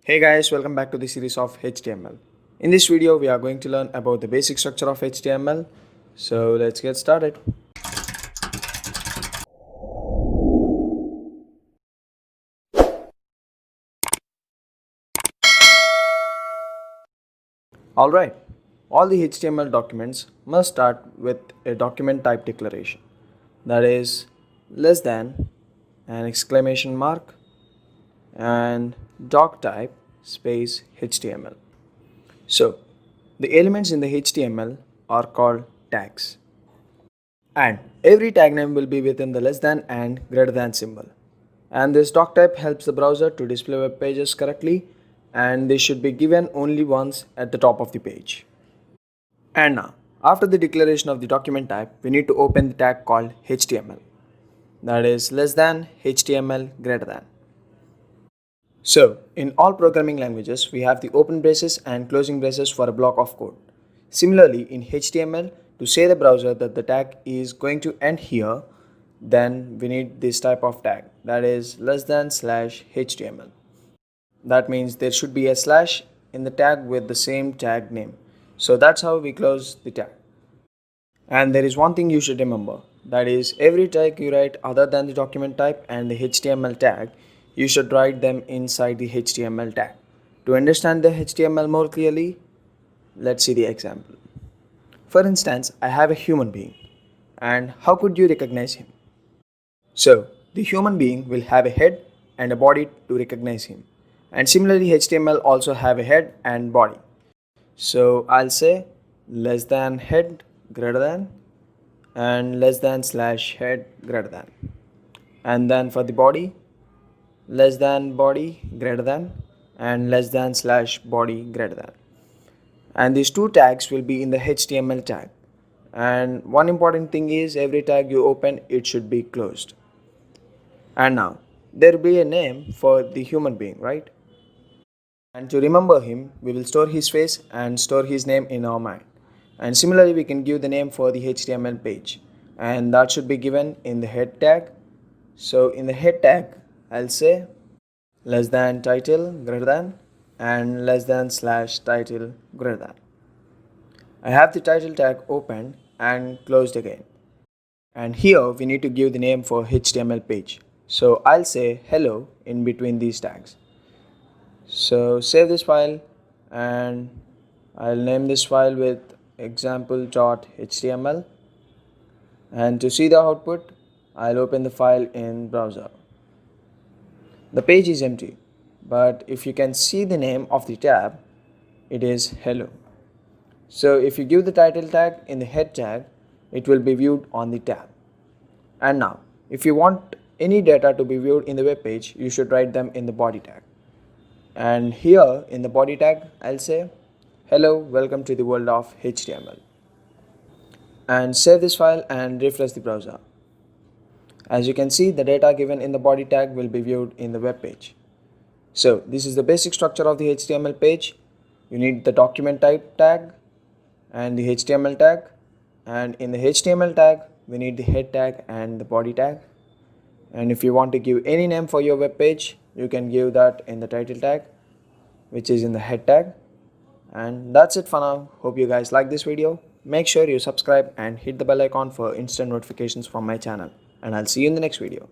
Hey guys, welcome back to the series of HTML. In this video, we are going to learn about the basic structure of HTML. So let's get started. Alright, all the HTML documents must start with a document type declaration. That is less than an exclamation mark and doc type space HTML. So the elements in the HTML are called tags. And every tag name will be within the less than and greater than symbol. And this doc type helps the browser to display web pages correctly, and they should be given only once at the top of the page. And now, after the declaration of the document type, we need to open the tag called HTML. That is less than HTML greater than. So, in all programming languages, we have the open braces and closing braces for a block of code. Similarly, in HTML, to say the browser that the tag is going to end here, then we need this type of tag, that is less than slash HTML. That means there should be a slash in the tag with the same tag name. So that's how we close the tag. And there is one thing you should remember, that is every tag you write other than the document type and the HTML tag, you should write them inside the HTML tag. To understand the HTML more clearly, let's see the example. For instance, I have a human being, and how could you recognize him? So, the human being will have a head and a body to recognize him. And similarly, HTML also have a head and body. So, I'll say less than head greater than and less than slash head greater than. And then for the body, less than body greater than and less than slash body greater than. And these two tags will be in the HTML tag. And one important thing is every tag you open, it should be closed. And now, there will be a name for the human being, right? And to remember him, we will store his face and store his name in our mind. And similarly, we can give the name for the HTML page. And that should be given in the head tag. So in the head tag, I'll say less than title greater than and less than slash title greater than. I have the title tag opened and closed again. And here we need to give the name for HTML page. So I'll say hello in between these tags. So save this file and I'll name this file with example.html. And to see the output, I'll open the file in browser. The page is empty, but if you can see the name of the tab, it is hello. So if you give the title tag in the head tag, it will be viewed on the tab. And now, if you want any data to be viewed in the web page, you should write them in the body tag. And here in the body tag, I'll say, hello, welcome to the world of HTML. And save this file and refresh the browser. As you can see, the data given in the body tag will be viewed in the web page. So this is the basic structure of the HTML page. You need the document type tag and the HTML tag. And in the HTML tag, we need the head tag and the body tag. And if you want to give any name for your web page, you can give that in the title tag, which is in the head tag. And that's it for now. Hope you guys like this video. Make sure you subscribe and hit the bell icon for instant notifications from my channel. And I'll see you in the next video.